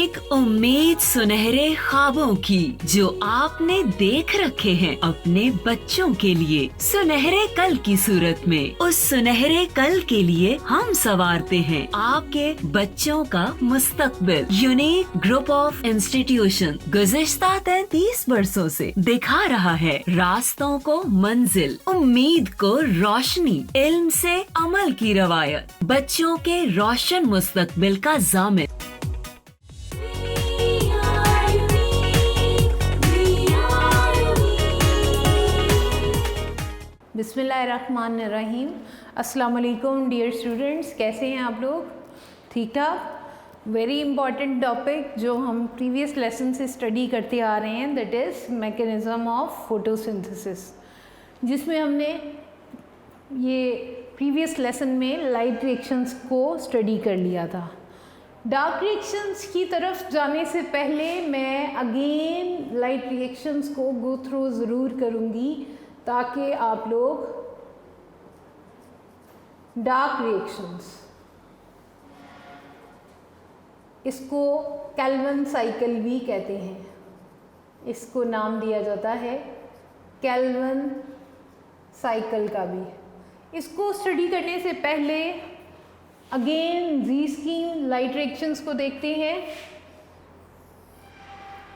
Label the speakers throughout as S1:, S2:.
S1: एक उम्मीद सुनहरे ख्वाबों की जो आपने देख रखे हैं अपने बच्चों के लिए, सुनहरे कल की सूरत में। उस सुनहरे कल के लिए हम संवारते हैं आपके बच्चों का मुस्तकबिल। यूनिक ग्रुप ऑफ इंस्टीट्यूशन गुज़िश्ता 33 वर्षों से दिखा रहा है रास्तों को मंजिल, उम्मीद को रोशनी, इल्म से अमल की रवायत, बच्चों के रोशन मुस्तकबिल का ज़ामिन।
S2: बिस्मिल्लाहिर्रहमानिर्रहीम। अस्सलाम वालेकुम डियर स्टूडेंट्स, कैसे हैं आप लोग? ठीक ठाक। वेरी इंपॉर्टेंट टॉपिक जो हम प्रीवियस लेसन से स्टडी करते आ रहे हैं, that is mechanism of photosynthesis, जिसमें हमने ये प्रीवियस लेसन में लाइट रिएक्शंस को स्टडी कर लिया था। डार्क रिएक्शंस की तरफ जाने से पहले मैं अगेन लाइट रिएक्शंस को गो थ्रू ज़रूर करूँगी ताकि आप लोग डार्क रिएक्शंस, इसको केल्विन साइकिल भी कहते हैं, इसको नाम दिया जाता है केल्विन साइकिल का भी। इसको स्टडी करने से पहले अगेन जी स्कीम लाइट रिएक्शंस को देखते हैं।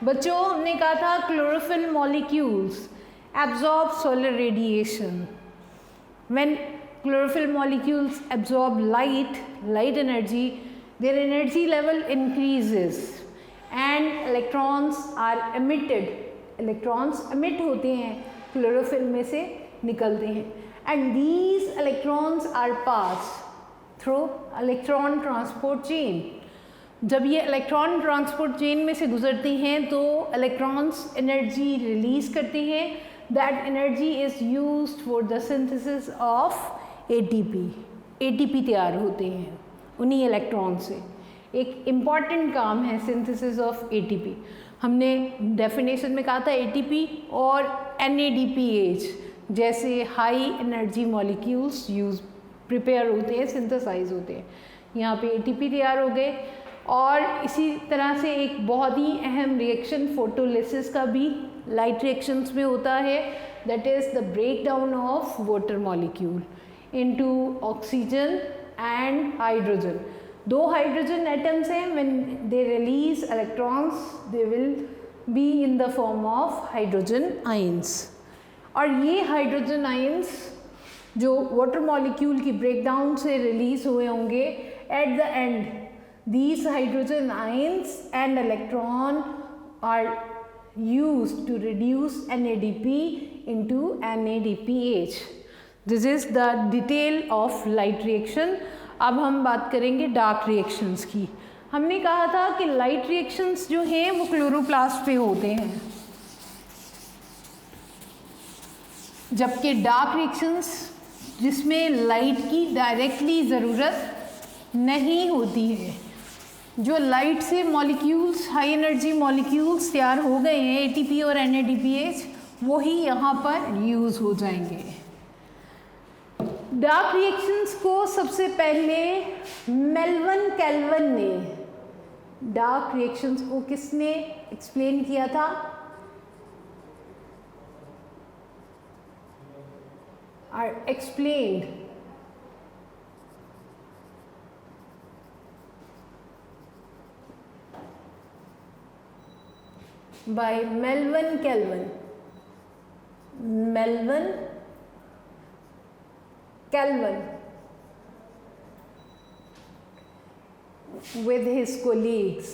S2: बच्चों, हमने कहा था chlorophyll molecules absorb solar radiation. When chlorophyll molecules absorb light energy, their energy level increases and electrons are emitted. Electrons emit होते हैं, chlorophyll में से निकलते हैं, and these electrons are passed through electron transport chain. जब ये electron transport chain में से गुजरती हैं तो इलेक्ट्रॉन्स एनर्जी रिलीज़ करते हैं। That energy is used for the synthesis of ATP. ATP तैयार होते हैं उन्हीं इलेक्ट्रॉन से। एक इम्पॉर्टेंट काम है सिंथेसिस ऑफ एटीपी। हमने डेफिनेशन में कहा था एटीपी और NADPH जैसे हाई एनर्जी मॉलिक्यूल्स प्रिपेयर होते हैं, सिंथेसाइज होते हैं। यहाँ पे एटीपी तैयार हो गए। और इसी तरह से एक बहुत ही अहम रिएक्शन फोटोलिसिस का भी लाइट रिएक्शंस में होता है, that is the break down of water molecule into oxygen and hydrogen. दो हाइड्रोजन एटम्स हैं, when they release electrons they will be in the form of hydrogen ions. और ये hydrogen ions जो water molecule की break down से release हुए होंगे, at the end these hydrogen ions and electron are used to reduce NADP into NADPH. This is the detail of light reaction. अब हम बात करेंगे डार्क रिएक्शंस की। हमने कहा था कि लाइट रिएक्शंस जो हैं वो क्लोरोप्लास्ट पे होते हैं, जबकि डार्क रिएक्शंस जिसमें लाइट की डायरेक्टली ज़रूरत नहीं होती है, जो लाइट से मॉलिक्यूल्स, हाई एनर्जी मॉलिक्यूल्स तैयार हो गए हैं एटीपी और NADPH, वही यहाँ पर यूज़ हो जाएंगे। डार्क रिएक्शंस को सबसे पहले मेल्विन केल्विन ने, डार्क रिएक्शंस को किसने एक्सप्लेन किया था? Are explained by Melvin Kelvin. Melvin Kelvin with his colleagues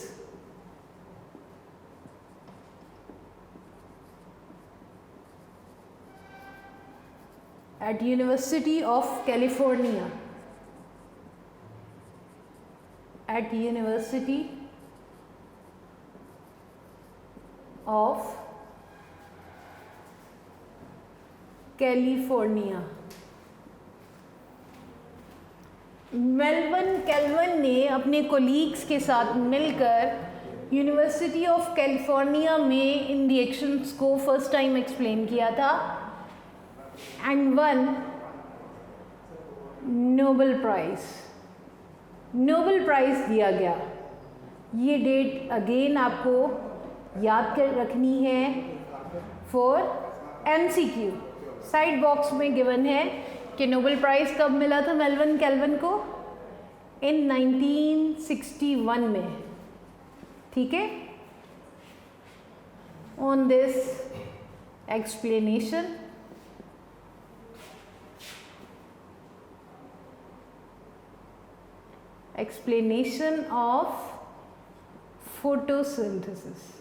S2: at University of California, at University of California. Melvin Kelvin ने अपने कोलीग्स के साथ मिलकर यूनिवर्सिटी ऑफ कैलिफोर्निया में इन रिएक्शंस को फर्स्ट टाइम एक्सप्लेन किया था एंड वन नोबेल प्राइज़ दिया गया ये डेट अगेन आपको याद कर रखनी है फॉर MCQ। साइड बॉक्स में गिवन है कि नोबेल प्राइज़ कब मिला था मेल्विन केल्विन को, इन 1961 में, ठीक है। On this explanation of photosynthesis.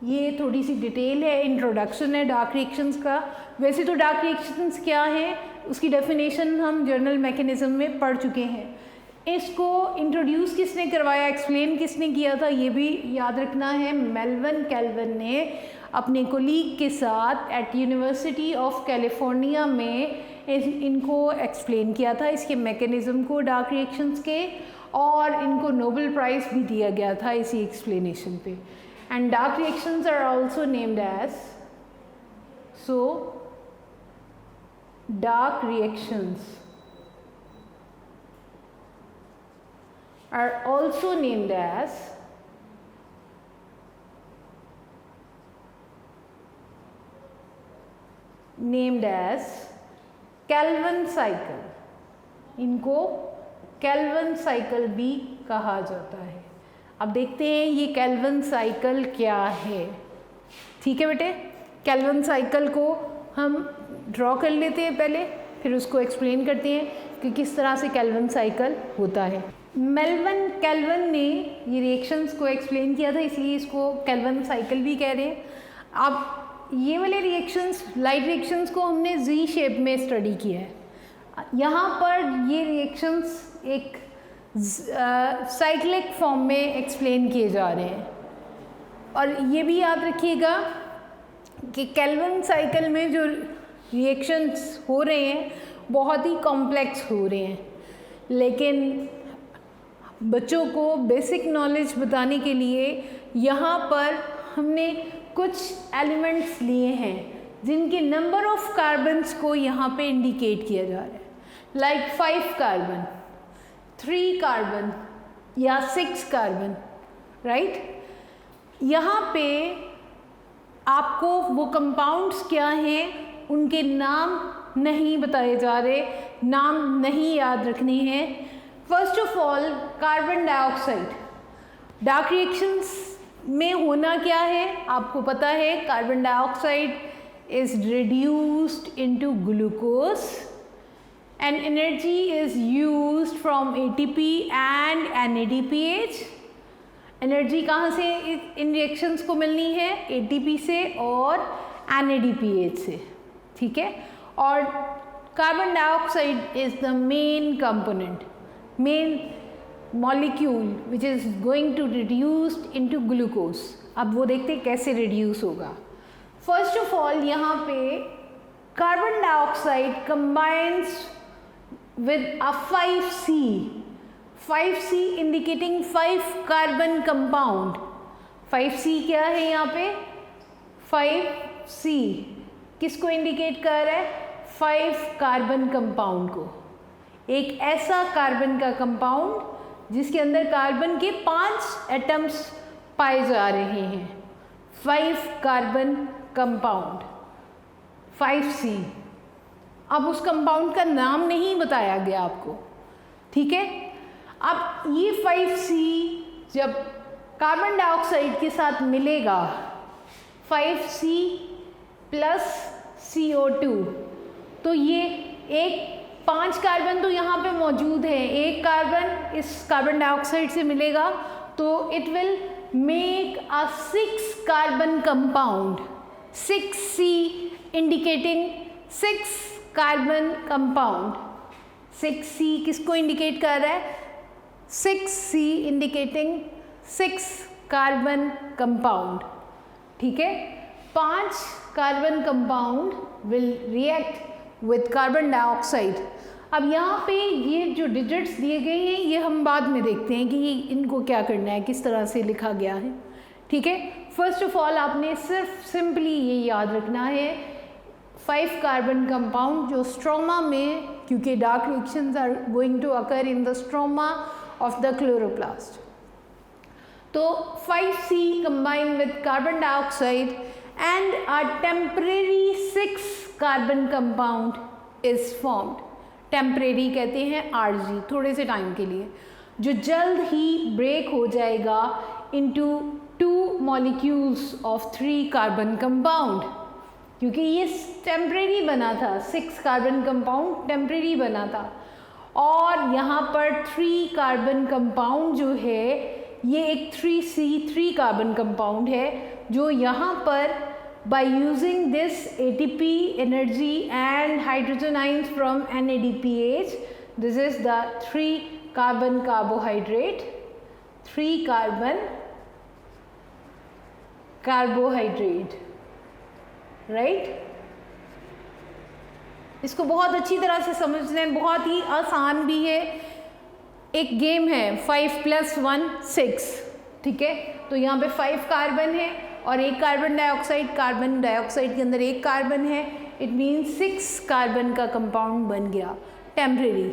S2: ये थोड़ी सी डिटेल है, इंट्रोडक्शन है डार्क रिएक्शंस का। वैसे तो डार्क रिएक्शंस क्या है उसकी डेफिनेशन हम जर्नल मैकेनिज्म में पढ़ चुके हैं। इसको इंट्रोड्यूस किसने करवाया, एक्सप्लेन किसने किया था, ये भी याद रखना है। मेल्विन केल्विन ने अपने कोलीग के साथ एट यूनिवर्सिटी ऑफ कैलिफोर्निया में इनको एक्सप्लेन किया था, इसके मैकेनिज़्म को डार्क रिएक्शंस के, और इनको नोबेल प्राइज़ भी दिया गया था इसी एक्सप्लेनेशन पे। And dark reactions are also named as, so dark reactions are also named as Kelvin cycle. इनको केल्विन साइकिल भी कहा जाता है। अब देखते हैं ये केल्विन साइकिल क्या है, ठीक है बेटे। केल्विन साइकिल को हम ड्रॉ कर लेते हैं पहले, फिर उसको एक्सप्लेन करते हैं कि किस तरह से केल्विन साइकिल होता है। मेल्विन केल्विन ने ये रिएक्शंस को एक्सप्लेन किया था, इसलिए इसको केल्विन साइकिल भी कह रहे हैं। अब ये वाले रिएक्शंस, लाइट रिएक्शंस को हमने जी शेप में स्टडी किया है। यहाँ पर ये रिएक्शंस एक साइक्लिक फॉर्म में एक्सप्लेन किए जा रहे हैं। और ये भी याद रखिएगा कि केल्विन साइकिल में जो रिएक्शंस हो रहे हैं बहुत ही कॉम्प्लेक्स हो रहे हैं, लेकिन बच्चों को बेसिक नॉलेज बताने के लिए यहाँ पर हमने कुछ एलिमेंट्स लिए हैं जिनके नंबर ऑफ कार्बन्स को यहाँ पे इंडिकेट किया जा रहा है, लाइक 5 कार्बन, 3 कार्बन या 6 कार्बन, राइट। यहाँ पे आपको वो कंपाउंड्स क्या हैं उनके नाम नहीं बताए जा रहे, नाम नहीं याद रखने हैं। First of all carbon dioxide dark reactions में होना क्या है आपको पता है। Carbon dioxide is reduced into glucose and energy is used from ATP and NADPH। Energy कहाँ से इन रिएक्शंस को मिलनी है, ATP से और NADPH से, ठीक है। और carbon dioxide is the main component, main molecule which is going to reduced into glucose. अब वो देखते हैं कैसे रिड्यूस होगा। फर्स्ट ऑफ ऑल यहाँ पे carbon dioxide combines with a 5C indicating 5 carbon compound. 5C क्या है यहाँ पे, 5C किसको इंडिकेट कर रहा है, 5 कार्बन कंपाउंड को। एक ऐसा कार्बन का कंपाउंड जिसके अंदर कार्बन के 5 एटम्स पाए जा रहे हैं, 5 कार्बन कंपाउंड 5C। अब उस कंपाउंड का नाम नहीं बताया गया आपको, ठीक है। अब ये 5C जब कार्बन डाइऑक्साइड के साथ मिलेगा, 5C प्लस CO2, तो ये एक 5 कार्बन तो यहाँ पे मौजूद है, एक कार्बन इस कार्बन डाइऑक्साइड से मिलेगा तो it will make a 6 carbon compound, 6C indicating 6 carbon compound. 6C किसको इंडिकेट कर रहा है, 6C इंडिकेटिंग 6 कार्बन कंपाउंड, ठीक है। 5 carbon compound will react with carbon dioxide. अब यहाँ पे ये जो डिजिट्स दिए गए हैं ये हम बाद में देखते हैं कि इनको क्या करना है, किस तरह से लिखा गया है, ठीक है। फर्स्ट ऑफ ऑल आपने सिर्फ सिंपली ये याद रखना है 5 कार्बन कंपाउंड जो स्ट्रोमा में क्योंकि dark reactions are going to occur in the stroma of the chloroplast. तो 5C combine with carbon dioxide and a temporary 6 carbon compound is formed। Temporary कहते हैं Rg, थोड़े से टाइम के लिए, जो जल्द ही ब्रेक हो जाएगा into 2 molecules of 3 carbon compound, क्योंकि ये टेम्परेरी बना था, 6 कार्बन कंपाउंड टेम्परेरी बना था। और यहाँ पर 3 कार्बन कंपाउंड जो है ये एक 3C3 कार्बन कंपाउंड है, जो यहाँ पर by using this ATP energy and hydrogen ions from NADPH, this is the 3 carbon carbohydrate, 3 carbon carbohydrate, right? इसको बहुत अच्छी तरह से समझना है, बहुत ही आसान भी है। एक गेम है 5 + 1 6, ठीक है। तो यहाँ पे 5 कार्बन है और एक कार्बन डाइऑक्साइड के अंदर एक कार्बन है, इट मीन्स 6 कार्बन का कंपाउंड बन गया टेम्परेरी।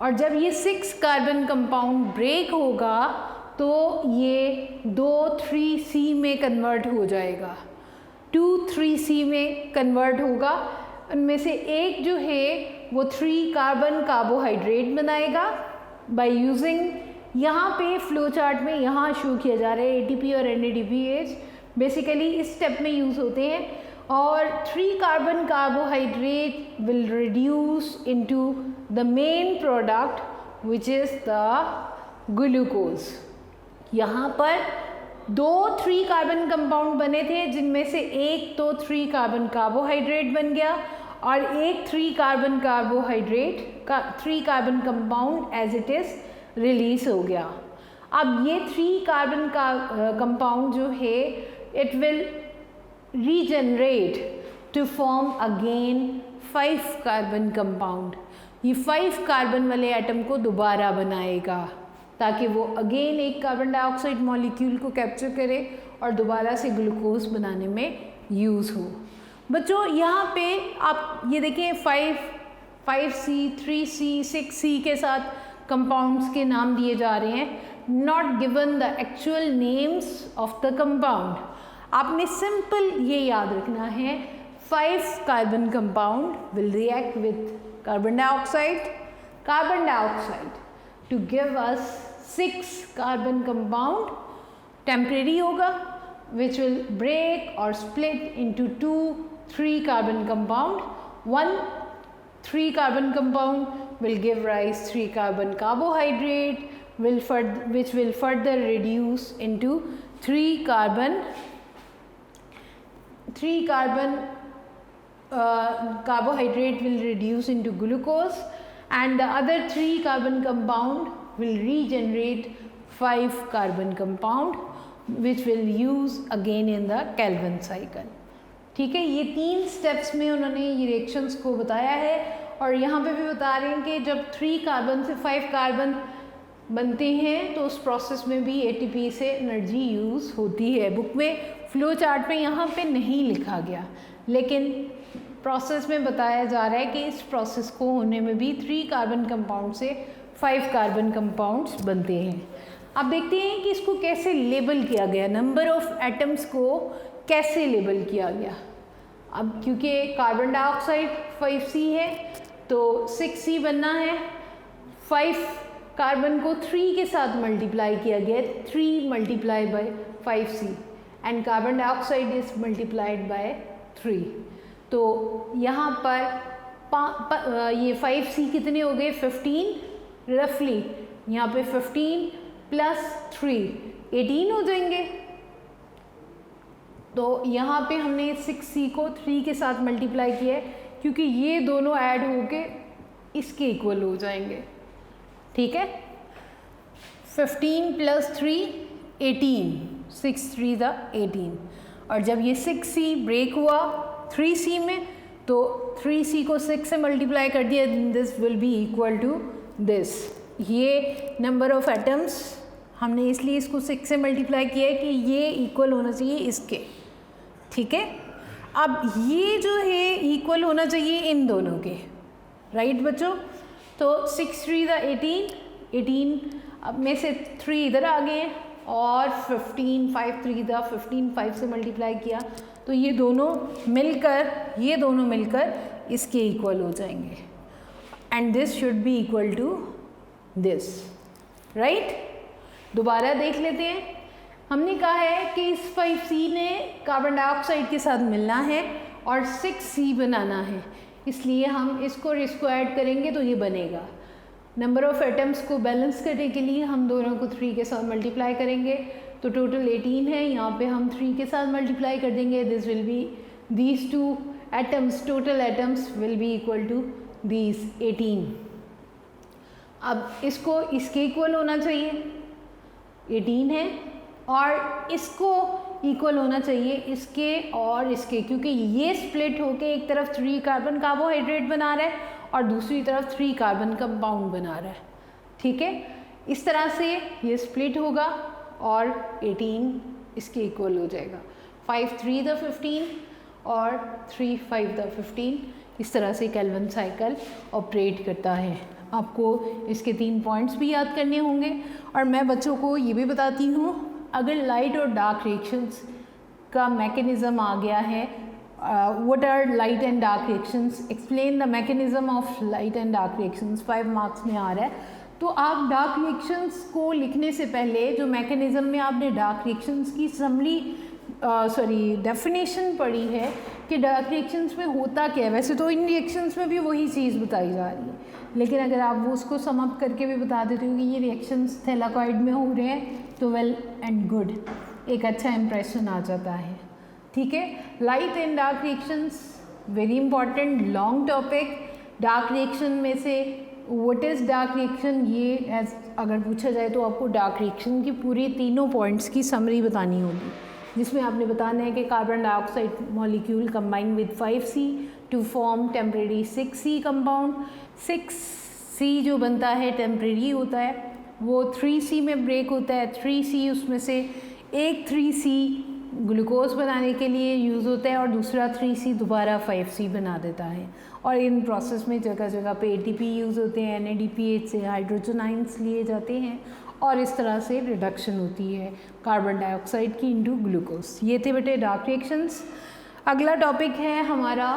S2: और जब ये 6 कार्बन कंपाउंड ब्रेक होगा तो ये 2,3C में कन्वर्ट हो जाएगा, 2,3C में कन्वर्ट होगा। उनमें से एक जो है वो 3 कार्बन कार्बोहाइड्रेट बनाएगा बाय यूजिंग, यहाँ पे फ्लो चार्ट में यहाँ शो किया जा रहा है ATP और NADPH, बेसिकली इस स्टेप में यूज़ होते हैं। और 3 carbon carbohydrate will reduce into the main product which is the glucose. यहाँ पर 3 कार्बन कंपाउंड बने थे, जिनमें से एक तो 3 कार्बन कार्बोहाइड्रेट बन गया और एक 3 कार्बन कार्बोहाइड्रेट का 3 carbon compound as it is release हो गया। अब ये 3 कार्बन का कंपाउंड जो है it will regenerate to form again 5 carbon compound. ये 5 कार्बन वाले एटम को दोबारा बनाएगा ताकि वो अगेन एक कार्बन डाइऑक्साइड मॉलिक्यूल को कैप्चर करे और दोबारा से ग्लूकोज बनाने में यूज़ हो। बच्चों यहाँ पे आप ये देखें 5C 3C 6C के साथ कंपाउंड्स के नाम दिए जा रहे हैं, not given the actual names of the compound. आपने सिंपल ये याद रखना है 5 carbon compound will react with carbon dioxide to give us 6 carbon compound, temporary होगा, which will break or split into 2 3 carbon compound. 1 3 carbon compound will give rise 3 carbon carbohydrate which will further reduce into 3 carbon carbohydrate will reduce into glucose, and the other 3 carbon compound will regenerate 5 carbon compound which will use again in the Calvin cycle। ठीक है, ये 3 steps में उन्होंने ये reactions को बताया है और यहाँ पे भी बता रहे हैं कि जब 3 कार्बन से 5 कार्बन बनते हैं तो उस प्रोसेस में भी ATP से एनर्जी यूज़ होती है। बुक में फ्लो चार्ट में यहाँ पे नहीं लिखा गया, लेकिन प्रोसेस में बताया जा रहा है कि इस प्रोसेस को होने में भी 3 कार्बन कंपाउंड से 5 कार्बन कंपाउंड्स बनते हैं। अब देखते हैं कि इसको कैसे लेबल किया गया, नंबर ऑफ एटम्स को कैसे लेबल किया गया। अब क्योंकि कार्बन डाइऑक्साइड 5C है तो 6C बनना है, 5 कार्बन को 3 के साथ मल्टीप्लाई किया गया, 3 multiply by 5C and carbon dioxide is multiplied by 3। तो यहाँ पर ये 5C कितने हो गए 15 रफली, यहाँ पे 15 + 3 18 हो जाएंगे। तो यहाँ पे हमने 6C को 3 के साथ मल्टीप्लाई किया है क्योंकि ये दोनों ऐड होके इसके इक्वल हो जाएंगे। ठीक है, 15 + 3 18, 6 3 18। और जब ये 6C ब्रेक हुआ 3C में तो 3C को 6 से मल्टीप्लाई कर दिया, this will be equal to this. ये नंबर ऑफ एटम्स हमने इसलिए इसको 6 से मल्टीप्लाई किया है कि ये इक्वल होना चाहिए इसके। ठीक है, अब ये जो है इक्वल होना चाहिए इन दोनों के। राइट बच्चों। तो 6 3 द 18 अब में से 3 इधर आ गए और 15 5 3 द 15 5 से मल्टीप्लाई किया तो ये दोनों मिलकर इसके इक्वल हो जाएंगे and this should be equal to this, right. दोबारा देख लेते हैं। हमने कहा है कि इस 5C ने कार्बन डाइऑक्साइड के साथ मिलना है और 6C बनाना है, इसलिए हम इसको स्क्वायर्ड करेंगे तो ये बनेगा। नंबर ऑफ एटम्स को बैलेंस करने के लिए हम दोनों को 3 के साथ मल्टीप्लाई करेंगे तो टोटल 18 है, यहाँ पे हम 3 के साथ मल्टीप्लाई कर देंगे। This will be these 2 atoms, total atoms will be equal to these 18। अब इसको इसके इक्वल होना चाहिए, 18 है, और इसको इक्वल होना चाहिए इसके और इसके, क्योंकि ये स्प्लिट होके एक तरफ 3 कार्बन कार्बोहाइड्रेट बना रहा है और दूसरी तरफ 3 कार्बन कंपाउंड बना रहा है, ठीक है। इस तरह से ये स्प्लिट होगा और 18 इसके इक्वल हो जाएगा। 5 3 द 15 और 3 5 द 15, इस तरह से केल्विन साइकिल ऑपरेट करता है। आपको इसके 3 पॉइंट्स भी याद करने होंगे और मैं बच्चों को ये भी बताती हूँ, अगर लाइट और डार्क रिएक्शंस का मैकेनिज़्म आ गया है, what are light and dark reactions, explain the mechanism of light and dark reactions, 5 marks में आ रहा है। तो आप डार्क रिएक्शंस को लिखने से पहले जो मैकेनिज़्म में आपने डार्क रिएक्शंस की डेफिनेशन पढ़ी है कि डार्क रिएक्शंस में होता क्या है। वैसे तो इन रिएक्शंस में भी वही चीज़ बताई जा रही है, लेकिन अगर आप वो उसको सम अप करके भी बता देते हो कि ये रिएक्शंस थैलाकॉइड में हो रहे हैं तो वेल एंड गुड, एक अच्छा इंप्रेशन आ जाता है, ठीक है। Light and dark reactions very important long topic. Dark reaction में से व्हाट इज़ डार्क रिएक्शन, ये एज अगर पूछा जाए तो आपको डार्क रिएक्शन की पूरी तीनों पॉइंट्स की समरी बतानी होगी, जिसमें आपने बताना है कि carbon dioxide molecule combine with 5C to form temporary 6C compound. 6C जो बनता है टेम्परेरी होता है, वो 3C में ब्रेक होता है। 3C उसमें से एक 3C ग्लूकोज बनाने के लिए यूज़ होता है और दूसरा 3C दोबारा 5C बना देता है। और इन प्रोसेस में जगह जगह पे ATP यूज़ होते हैं, NADPH से हाइड्रोजन आयंस लिए जाते हैं और इस तरह से रिडक्शन होती है कार्बन डाइऑक्साइड की इनटू ग्लूकोज। ये थे बेटे डार्क रिएक्शंस। अगला टॉपिक है हमारा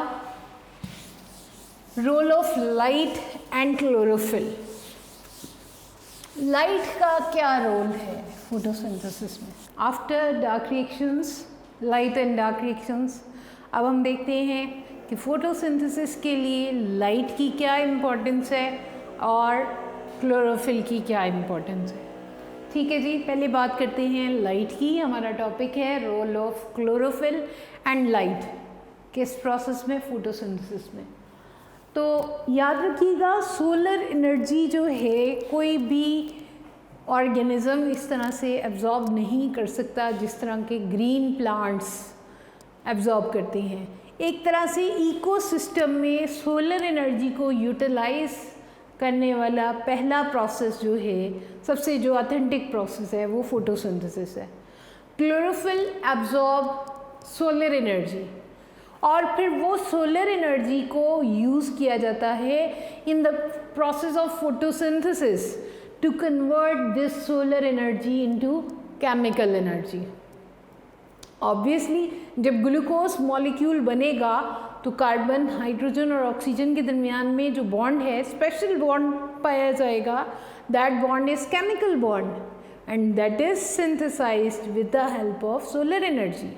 S2: role of light and chlorophyll. Light का क्या रोल है फोटोसिंथेसिस में? After dark reactions, light and dark reactions, अब हम देखते हैं कि फोटोसिंथेसिस के लिए लाइट की क्या इम्पोर्टेंस है और क्लोरोफिल की क्या इम्पोर्टेंस है। ठीक है जी, पहले बात करते हैं लाइट की। हमारा टॉपिक है role of chlorophyll and light किस प्रोसेस में, फोटोसिंथेसिस में। तो याद रखिएगा सोलर एनर्जी जो है कोई भी ऑर्गेनिज्म इस तरह से एब्जॉर्ब नहीं कर सकता जिस तरह के ग्रीन प्लांट्स एब्जॉर्ब करते हैं। एक तरह से इकोसिस्टम में सोलर एनर्जी को यूटिलाइज करने वाला पहला प्रोसेस जो है, सबसे जो ऑथेंटिक प्रोसेस है, वो फोटोसिंथेसिस है। क्लोरोफिल एब्जॉर्ब सोलर एनर्जी और फिर वो सोलर एनर्जी को यूज़ किया जाता है in the process of photosynthesis to convert this solar energy into chemical energy. Obviously जब ग्लूकोज मॉलिक्यूल बनेगा तो कार्बन, हाइड्रोजन और ऑक्सीजन के दरमियान में जो बॉन्ड है, स्पेशल बॉन्ड पाया जाएगा। That bond is chemical bond and that is synthesised with the help of solar energy.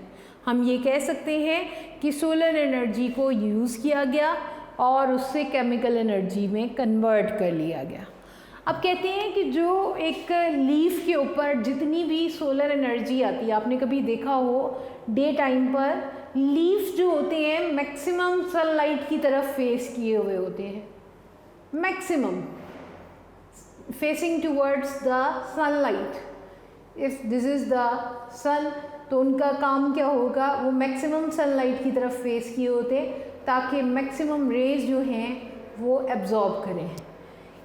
S2: हम ये कह सकते हैं कि सोलर एनर्जी को यूज़ किया गया और उससे केमिकल एनर्जी में कन्वर्ट कर लिया गया। अब कहते हैं कि जो एक लीफ के ऊपर जितनी भी सोलर एनर्जी आती है, आपने कभी देखा हो डे टाइम पर लीफ जो होते हैं मैक्सिमम सनलाइट की तरफ फेस किए हुए होते हैं, maximum facing towards the sunlight. If this is the sun, तो उनका काम क्या होगा, वो मैक्सिमम सनलाइट की तरफ फेस किए होते ताकि मैक्सिमम रेज जो हैं वो एब्जॉर्ब करें।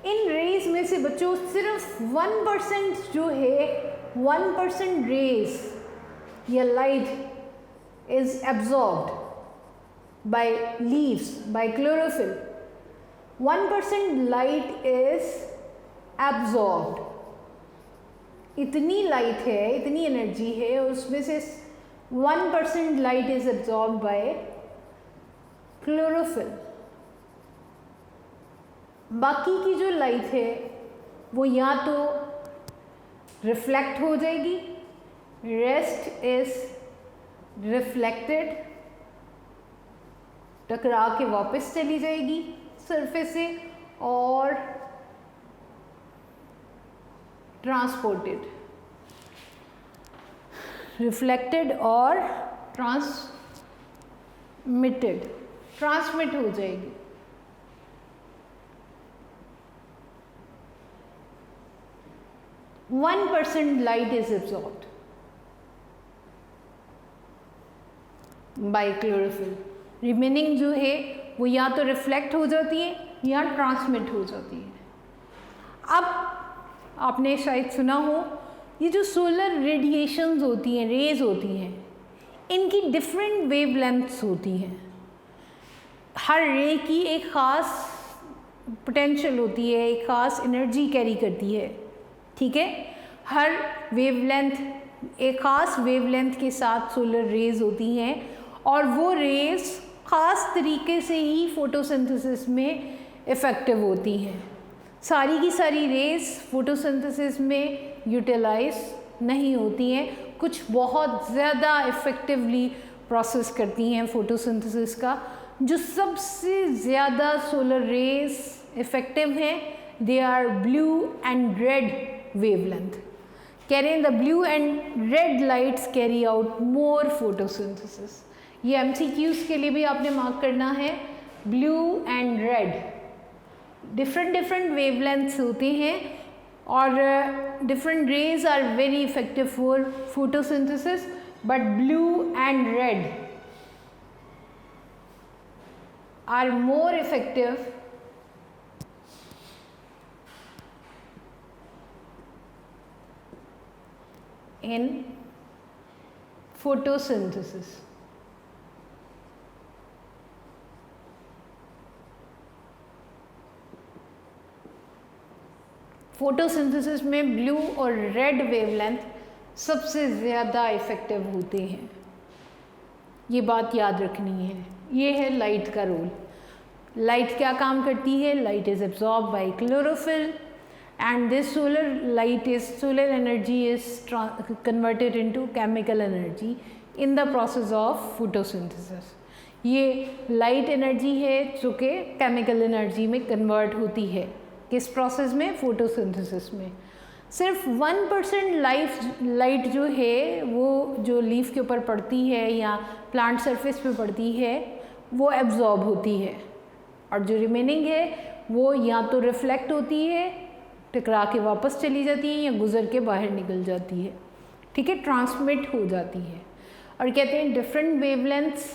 S2: इन रेज में से बच्चों सिर्फ 1% जो है, 1% रेज या light is absorbed by leaves, bye chlorophyll. 1% light is absorbed, इतनी लाइट है, इतनी एनर्जी है, उसमें से 1% light is absorbed bye chlorophyll. बाकी की जो लाइट है वो या तो रिफ्लेक्ट हो जाएगी, रेस्ट इज रिफ्लेक्टेड, टकरा के वापस चली जाएगी सरफेस से, और ट्रांसपोर्टेड, रिफ्लेक्टेड और ट्रांसमिट हो जाएगी। One 1% light is absorbed bye chlorophyll, remaining जो है वो या तो रिफ्लेक्ट हो जाती है या ट्रांसमिट हो जाती है। अब आपने शायद सुना हो, ये जो सोलर रेडिएशंस होती हैं, रेज होती हैं, इनकी डिफरेंट वेवलेंथ्स होती हैं। हर रे की एक ख़ास पोटेंशियल होती है, एक ख़ास एनर्जी कैरी करती है, ठीक है। हर वेवलेंथ, एक ख़ास वेवलेंथ के साथ सोलर रेज होती हैं, और वो रेज ख़ास तरीके से ही फोटोसिंथेसिस में इफ़ेक्टिव होती हैं। सारी की सारी रेज फोटोसिंथेसिस में यूटिलाइज नहीं होती हैं, कुछ बहुत ज़्यादा इफ़ेक्टिवली प्रोसेस करती हैं फोटोसिंथेसिस का। जो सबसे ज़्यादा सोलर रेज इफ़ेक्टिव हैं, they are blue and red wavelength. कह रहे हैं the blue and red lights carry out more photosynthesis. ये MCQs के लिए भी आपने मार्क करना है, blue and red different wavelengths होते हैं, और different rays are very effective for photosynthesis, but blue and red are more effective in photosynthesis. Photosynthesis में ब्लू और रेड वेवलेंथ सबसे ज़्यादा इफ़ेक्टिव होते हैं, ये बात याद रखनी है। ये है लाइट का रोल। लाइट क्या काम करती है? Light is absorb by chlorophyll, and this solar energy is converted into chemical energy in the process of photosynthesis. ये लाइट एनर्जी है जो कि केमिकल एनर्जी में कन्वर्ट होती है, किस प्रोसेस में? फोटोसिंथेसिस में। सिर्फ 1% लाइट जो है वो जो लीफ के ऊपर पड़ती है या प्लांट सरफेस पे पड़ती है वो एब्जॉर्ब होती है, और जो रिमेनिंग है वो या तो रिफ्लेक्ट होती है, टकरा के वापस चली जाती है, या गुजर के बाहर निकल जाती है, ठीक है, ट्रांसमिट हो जाती है। और कहते हैं different wavelengths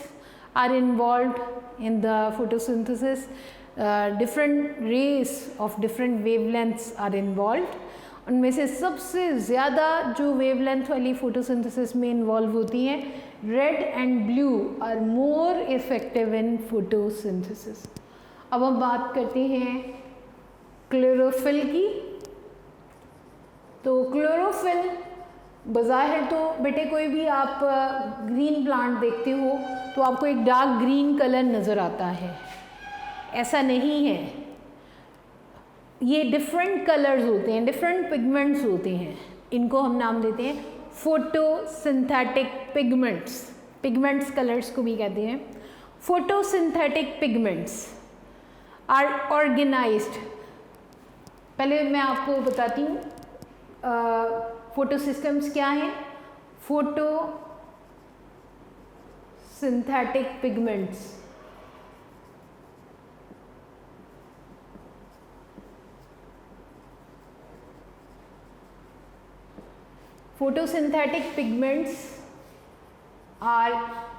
S2: are involved in the photosynthesis, different rays of different wavelengths are involved. उनमें से सबसे ज़्यादा जो वेवलेंथ वाली फोटोसिंथेसिस में इन्वॉल्व होती हैं, red and blue are more effective in photosynthesis. अब हम बात करते हैं क्लोरोफिल की। तो क्लोरोफिल बज़ाहिर तो बेटे कोई भी आप ग्रीन प्लांट देखते हो तो आपको एक डार्क ग्रीन कलर नज़र आता है, ऐसा नहीं है। ये डिफरेंट कलर्स होते हैं, डिफरेंट पिगमेंट्स होते हैं, इनको हम नाम देते हैं फोटोसिंथेटिक पिगमेंट्स। पिगमेंट्स कलर्स को भी कहते हैं। Photosynthetic pigments are organised. पहले मैं आपको बताती हूँ फोटोसिस्टम्स क्या हैं। Photosynthetic pigments, photosynthetic pigments are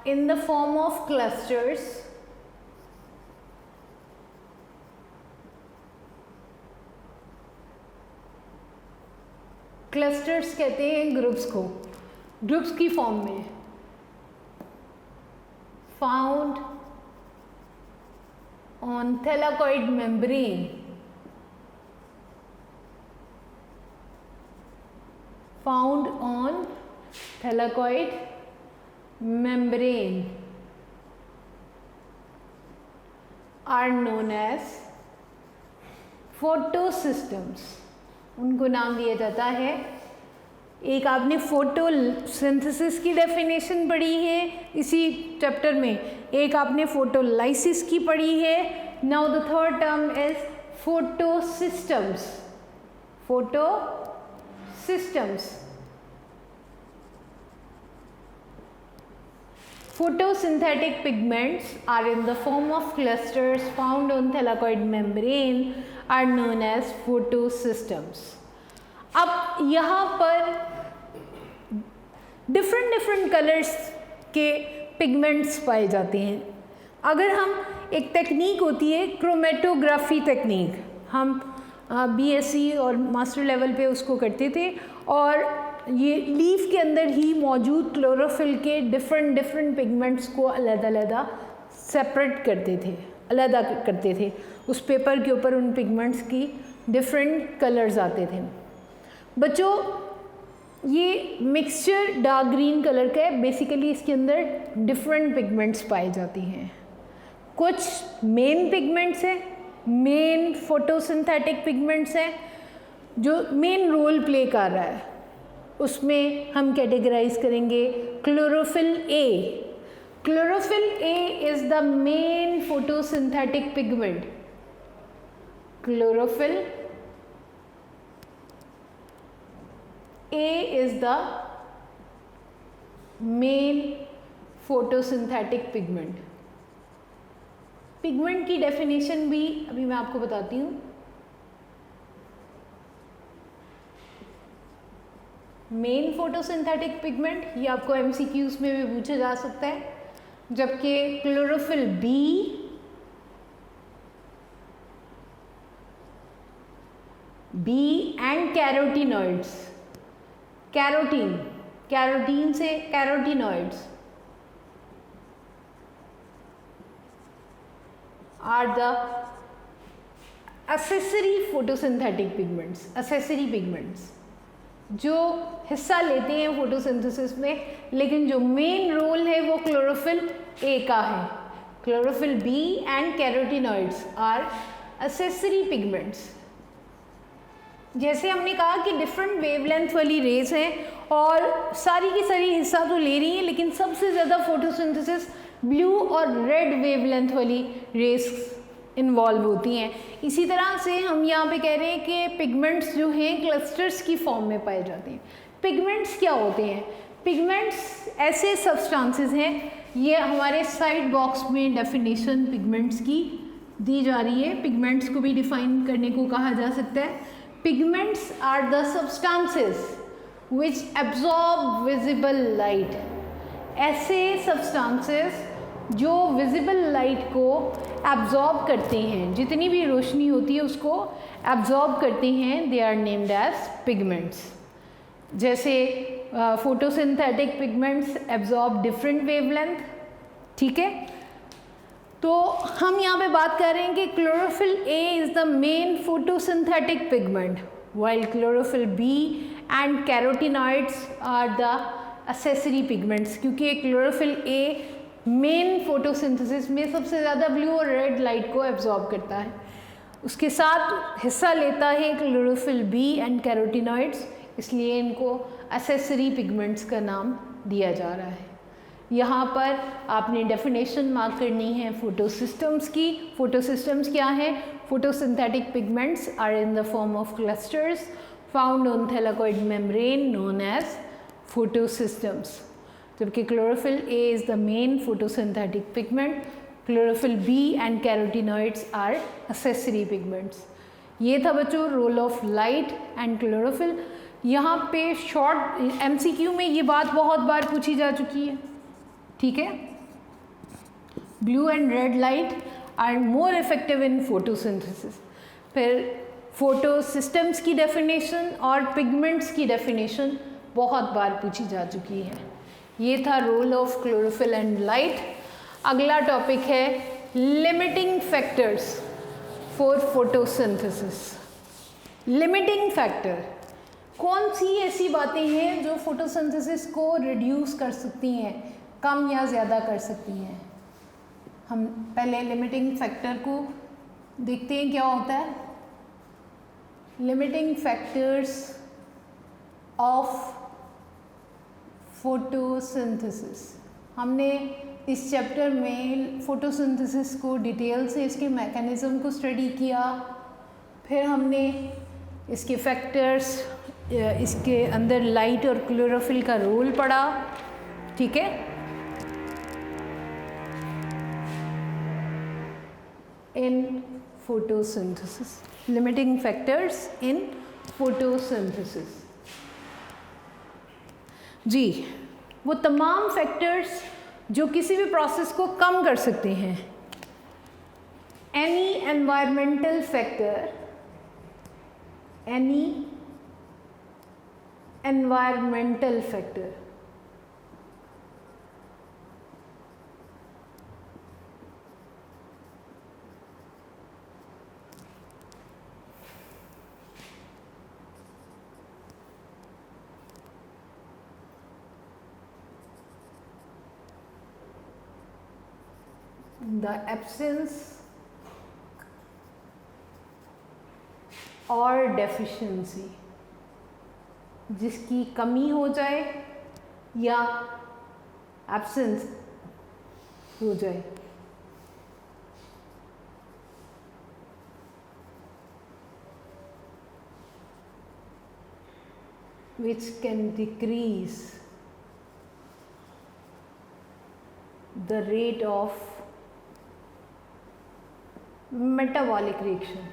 S2: in the form of clusters clusters कहते हैं ग्रुप्स को, ग्रुप्स की फॉर्म में, found on thylakoid membrane. Found on thylakoid membrane are known as फोटोसिस्टम्स. उनको नाम दिया जाता है. एक आपने फोटोसिंथेसिस की डेफिनेशन पढ़ी है इसी चैप्टर में, एक आपने फोटोलाइसिस की पढ़ी है. Now the third term is photosystems. Photosystems. Photosynthetic pigments are in the form of clusters found on thylakoid membrane are known as photosystems. अब यहाँ पर डिफरेंट कलर्स के पिगमेंट्स पाए जाते हैं. अगर हम एक टेक्निक होती है क्रोमेटोग्राफी टेक्निक, हम बीएससी और मास्टर लेवल पे उसको करते थे और ये लीफ के अंदर ही मौजूद क्लोरोफिल के डिफरेंट पिगमेंट्स को अलग-अलग सेपरेट करते थे, अलग करते थे. उस पेपर के ऊपर उन पिगमेंट्स की डिफरेंट कलर्स आते थे. बच्चों ये मिक्सचर डार्क ग्रीन कलर का है. बेसिकली इसके अंदर डिफरेंट पिगमेंट्स पाए जाते हैं. कुछ मेन पिगमेंट्स हैं, मेन फोटोसिंथेटिक पिगमेंट्स हैं जो मेन रोल प्ले कर रहा है. उसमें हम कैटेगराइज करेंगे chlorophyll A. Chlorophyll A is the main photosynthetic pigment. Chlorophyll A is the main photosynthetic pigment. Pigment की डेफिनेशन भी अभी मैं आपको बताती हूँ. मेन फोटोसिंथेटिक पिगमेंट ये आपको एमसीक्यूज में भी पूछा जा सकता है. जबकि chlorophyll B and carotenoids, carotene से carotenoids are the accessory photosynthetic pigments. Accessory pigments जो हिस्सा लेते हैं फोटोसिंथेसिस में, लेकिन जो मेन रोल है वो क्लोरोफिल ए का है. Chlorophyll B and carotenoids are accessory pigments. जैसे हमने कहा कि डिफरेंट वेवलेंथ वाली रेज हैं और सारी की सारी हिस्सा तो ले रही हैं, लेकिन सबसे ज़्यादा फोटोसिंथेसिस ब्लू और रेड वेवलेंथ वाली रेज इन्वॉल्व होती हैं. इसी तरह से हम यहाँ पे कह रहे हैं कि पिगमेंट्स जो हैं क्लस्टर्स की फॉर्म में पाए जाते हैं. पिगमेंट्स क्या होते हैं? पिगमेंट्स ऐसे सब्सटेंसेस हैं, ये हमारे साइड बॉक्स में डेफिनेशन पिगमेंट्स की दी जा रही है. पिगमेंट्स को भी डिफाइन करने को कहा जा सकता है. Pigments are the substances which absorb visible light. ऐसे सब्सटेंसेस जो विजिबल लाइट को एब्जॉर्ब करते हैं, जितनी भी रोशनी होती है उसको एब्जॉर्ब करते हैं, they are named as pigments. जैसे photosynthetic pigments absorb different wavelength. ठीक है, तो हम यहाँ पे बात कर रहे हैं कि chlorophyll A is the main photosynthetic pigment, while chlorophyll B and carotenoids are the accessory pigments. क्योंकि क्लोरोफिल ए मेन फोटोसिंथेसिस में सबसे ज़्यादा ब्लू और रेड लाइट को एब्जॉर्ब करता है. उसके साथ हिस्सा लेता है क्लोरोफिल बी एंड कैरोटीनॉइड्स, इसलिए इनको एक्सेसरी पिगमेंट्स का नाम दिया जा रहा है. यहाँ पर आपने डेफिनेशन मार्क करनी है फोटोसिस्टम्स की. फोटोसिस्टम्स क्या है? Photosynthetic pigments are in the form of clusters found on thylakoid membrane known as photosystems. जबकि chlorophyll A is the main photosynthetic pigment, chlorophyll B and carotenoids are accessory pigments. ये था बच्चों role of light and chlorophyll. यहाँ पे short MCQ में ये बात बहुत बार पूछी जा चुकी है. ठीक है, blue and red light are more effective in photosynthesis. फिर फोटोसिस्टम्स की डेफिनेशन और पिगमेंट्स की डेफिनेशन बहुत बार पूछी जा चुकी है. ये था role of chlorophyll and light. अगला टॉपिक है limiting factors for photosynthesis. Limiting factor कौन सी ऐसी बातें हैं जो फोटोसिंथेसिस को रिड्यूस कर सकती हैं, कम या ज़्यादा कर सकती हैं? हम पहले लिमिटिंग फैक्टर को देखते हैं क्या होता है। Limiting factors of photosynthesis. हमने इस चैप्टर में फोटोसिंथेसिस को डिटेल से इसके मैकेनिज़्म को स्टडी किया, फिर हमने इसके फैक्टर्स, इसके अंदर लाइट और क्लोरोफिल का रोल पढ़ा, ठीक है। In photosynthesis, limiting factors in photosynthesis. जी, वो तमाम फैक्टर्स जो किसी भी प्रोसेस को कम कर सकते हैं। Any environmental factor, any environmental factor the absence or deficiency, जिसकी कमी हो जाए या एब्सेंस हो जाए, which can decrease the rate of metabolic reaction.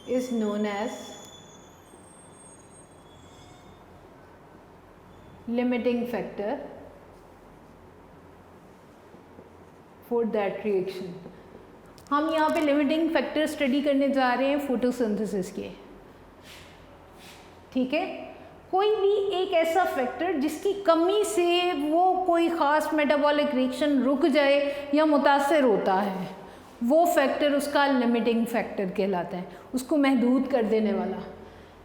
S2: Is known as limiting factor for that reaction. हम यहाँ पे लिमिटिंग फैक्टर स्टडी करने जा रहे हैं फोटोसिंथेसिस के, ठीक है। कोई भी एक ऐसा फैक्टर जिसकी कमी से वो कोई ख़ास मेटाबॉलिक रिएक्शन रुक जाए या मुतासर होता है, वो फैक्टर उसका लिमिटिंग फैक्टर कहलाता है, उसको महदूद कर देने वाला,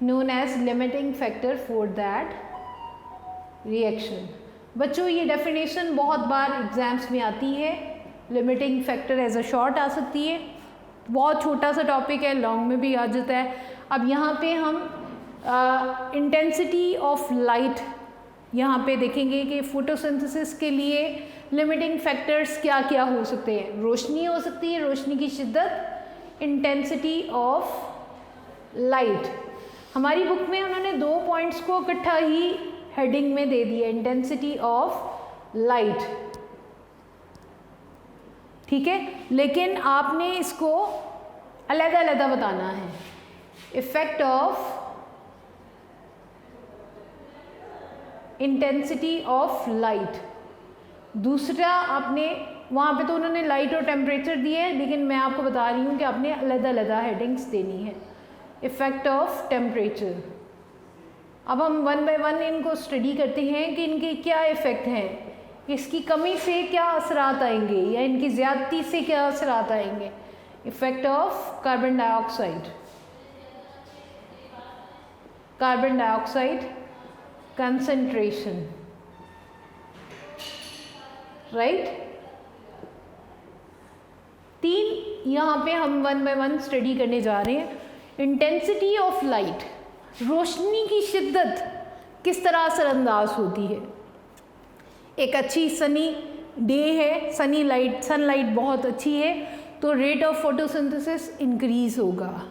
S2: known as limiting factor for that reaction. बच्चों, ये डेफिनेशन बहुत बार एग्जाम्स में आती है। Limiting factor as a short आ सकती है, बहुत छोटा सा टॉपिक है, लॉन्ग में भी आ जाता है। अब यहाँ पे हम इंटेंसिटी ऑफ लाइट यहाँ पे देखेंगे कि फोटोसिंथेसिस के लिए लिमिटिंग फैक्टर्स क्या क्या हो सकते हैं। रोशनी हो सकती है, रोशनी की शिद्दत, इंटेंसिटी ऑफ लाइट। हमारी बुक में उन्होंने 2 पॉइंट्स को इकट्ठा ही हेडिंग में दे दिया, इंटेंसिटी ऑफ लाइट, ठीक है, लेकिन आपने इसको अलग अलग बताना है। Effect of intensity of light, दूसरा आपने वहाँ पे तो उन्होंने लाइट और टेम्परेचर दिए हैं, लेकिन मैं आपको बता रही हूँ कि आपने अलग अलग हेडिंग्स देनी है। इफ़ेक्ट ऑफ टेम्परेचर, अब हम 1 बाय 1 इनको स्टडी करते हैं कि इनके क्या इफ़ेक्ट हैं, इसकी कमी से क्या असरात आएंगे या इनकी ज़्यादती से क्या असरात आएंगे। Effect of carbon dioxide, carbon dioxide concentration, right. 3 यहाँ पे हम 1 बाय 1 स्टडी करने जा रहे हैं। इंटेंसिटी ऑफ लाइट, रोशनी की शिद्दत किस तरह असरअंदाज होती है। एक अच्छी सनी डे है, सनी लाइट, सनलाइट बहुत अच्छी है तो रेट ऑफ फोटोसिंथेसिस इंक्रीज होगा।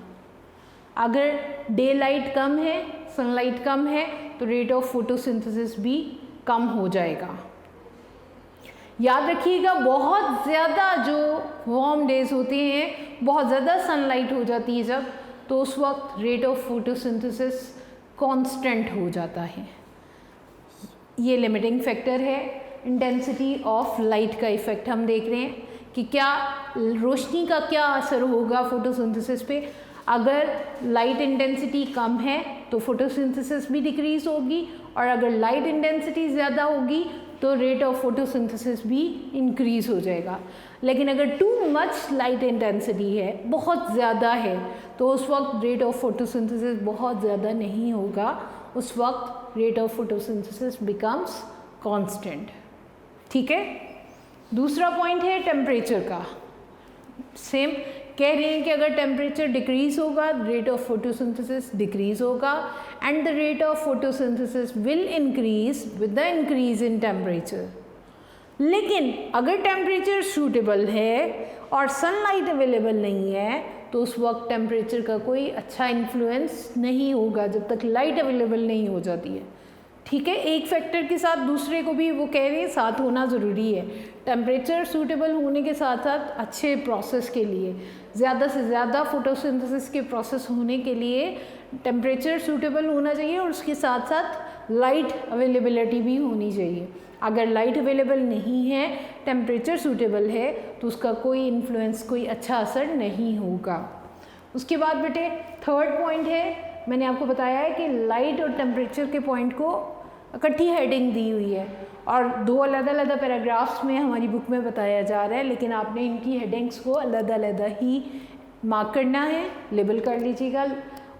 S2: अगर डे लाइट कम है, सनलाइट कम है तो रेट ऑफ फोटोसिंथेसिस भी कम हो जाएगा। याद रखिएगा, बहुत ज़्यादा जो वार्म डेज होते हैं, बहुत ज़्यादा सनलाइट हो जाती है जब, तो उस वक्त रेट ऑफ फोटोसिंथेसिस कांस्टेंट हो जाता है। ये लिमिटिंग फैक्टर है। इंटेंसिटी ऑफ लाइट का इफ़ेक्ट हम देख रहे हैं कि क्या रोशनी का क्या असर होगा फोटोसिंथेसिस पे। अगर लाइट इंटेंसिटी कम है तो फोटोसिंथेसिस भी डिक्रीज होगी, और अगर लाइट इंटेंसिटी ज़्यादा होगी तो रेट ऑफ फोटोसिंथेसिस भी इंक्रीज हो जाएगा। लेकिन अगर टू मच लाइट इंटेंसिटी है, बहुत ज़्यादा है, तो उस वक्त रेट ऑफ फोटोसिंथेसिस बहुत ज़्यादा नहीं होगा, उस वक्त rate of photosynthesis becomes constant. ठीक है। दूसरा पॉइंट है टेम्परेचर का। सेम कह रहे हैं कि अगर टेम्परेचर डिक्रीज होगा, रेट ऑफ फोटोसिंथेसिस डिक्रीज होगा, and the rate of photosynthesis will increase with the increase in temperature. लेकिन अगर टेम्परेचर सूटेबल है और सनलाइट अवेलेबल नहीं है, तो उस वक्त टेम्परेचर का कोई अच्छा इन्फ्लुएंस नहीं होगा जब तक लाइट अवेलेबल नहीं हो जाती है। ठीक है। एक फैक्टर के साथ दूसरे को भी वो कह रहे हैं साथ होना ज़रूरी है। टेम्परेचर सूटेबल होने के साथ साथ अच्छे प्रोसेस के लिए, ज़्यादा से ज़्यादा फोटोसिंथेसिस के प्रोसेस होने के लिए टेम्परेचर सूटेबल होना चाहिए, और उसके साथ साथ लाइट अवेलेबिलिटी भी होनी चाहिए। अगर लाइट अवेलेबल नहीं है, टेम्परेचर सूटेबल है, तो उसका कोई इन्फ्लुएंस, कोई अच्छा असर नहीं होगा। उसके बाद बेटे थर्ड पॉइंट है, मैंने आपको बताया है कि लाइट और टेम्परेचर के पॉइंट को इकट्ठी हेडिंग दी हुई है, और दो अलग अलग पैराग्राफ्स में हमारी बुक में बताया जा रहा है, लेकिन आपने इनकी हेडिंग्स को अलग अलग ही मार्क करना है, लेबल कर लीजिएगा,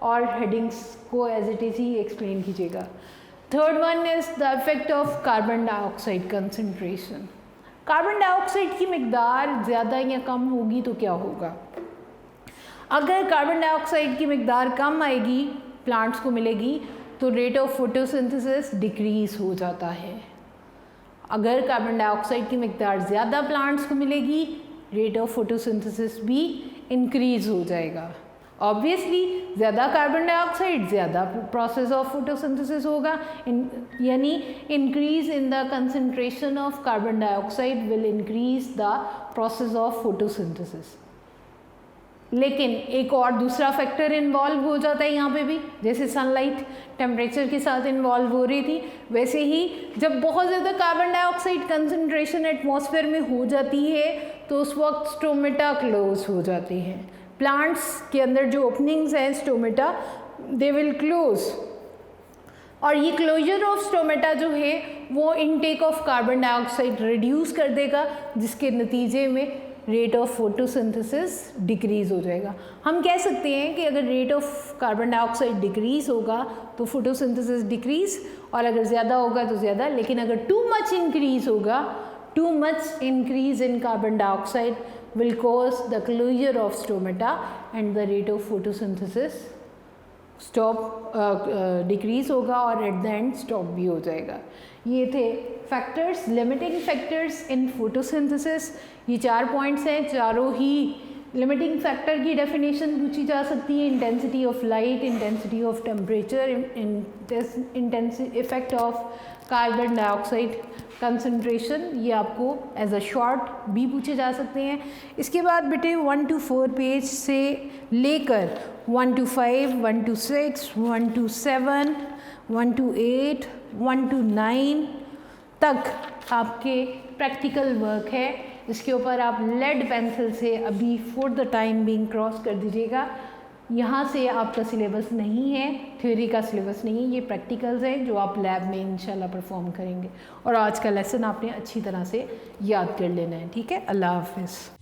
S2: और हेडिंग्स को एज इट इज़ ही एक्सप्लेन कीजिएगा। Third one is the effect of carbon dioxide concentration. Carbon dioxide की मिकदार ज़्यादा या कम होगी तो क्या होगा? अगर कार्बन डाइऑक्साइड की मिकदार कम आएगी, प्लांट्स को मिलेगी, तो रेट ऑफ फोटोसिंथेसिस डिक्रीज हो जाता है। अगर कार्बन डाइऑक्साइड की मिकदार ज़्यादा प्लांट्स को मिलेगी, रेट ऑफ फोटोसिंथेसिस भी इंक्रीज हो जाएगा। ऑब्वियसली ज़्यादा कार्बन डाइऑक्साइड ज़्यादा प्रोसेस ऑफ फोटोसिंथेसिस होगा, यानी increase in the concentration of carbon dioxide will increase the process of photosynthesis. लेकिन एक और दूसरा फैक्टर इन्वॉल्व हो जाता है यहाँ पे भी, जैसे सनलाइट टेम्परेचर के साथ इन्वॉल्व हो रही थी, वैसे ही जब बहुत ज़्यादा कार्बन डाइऑक्साइड कंसंट्रेशन एटमॉस्फेयर में हो जाती है, तो उस वक्त स्टोमेटा क्लोज हो जाते हैं। प्लांट्स के अंदर जो ओपनिंग्स हैं स्टोमेटा, दे विल क्लोज, और ये क्लोजर ऑफ स्टोमेटा जो है वो intake of carbon dioxide reduce कर देगा, जिसके नतीजे में रेट ऑफ फोटोसिंथेसिस डिक्रीज़ हो जाएगा। हम कह सकते हैं कि अगर rate of carbon dioxide decrease होगा तो फोटोसिंथेसिस डिक्रीज़, और अगर ज़्यादा होगा तो ज़्यादा। लेकिन अगर टू मच इंक्रीज़ होगा, too much increase in carbon dioxide will cause the closure of stomata and the rate of photosynthesis stop decrease होगा, और एट द एंड स्टॉप भी हो जाएगा। ये थे factors, limiting factors in photosynthesis. ये 4 points हैं, चारों ही लिमिटिंग फैक्टर की डेफिनेशन पूछी जा सकती है। Intensity of light, intensity of temperature, effect of carbon dioxide concentration, ये आपको एज अ शॉर्ट भी पूछे जा सकते हैं। इसके बाद बेटे 1 to 4 पेज से लेकर 1 to 5, 1 to 6, 1 to 7, 1 to 8, 1 to 9 तक आपके प्रैक्टिकल वर्क है, जिसके ऊपर आप लेड पेंसिल से अभी for the time being cross कर दीजिएगा। यहाँ से आपका सिलेबस नहीं है, थ्योरी का सिलेबस नहीं है, ये प्रैक्टिकल्स हैं जो आप लैब में इंशाल्लाह परफॉर्म करेंगे। और आज का लेसन आपने अच्छी तरह से याद कर लेना है। ठीक है, अल्लाह हाफिज़।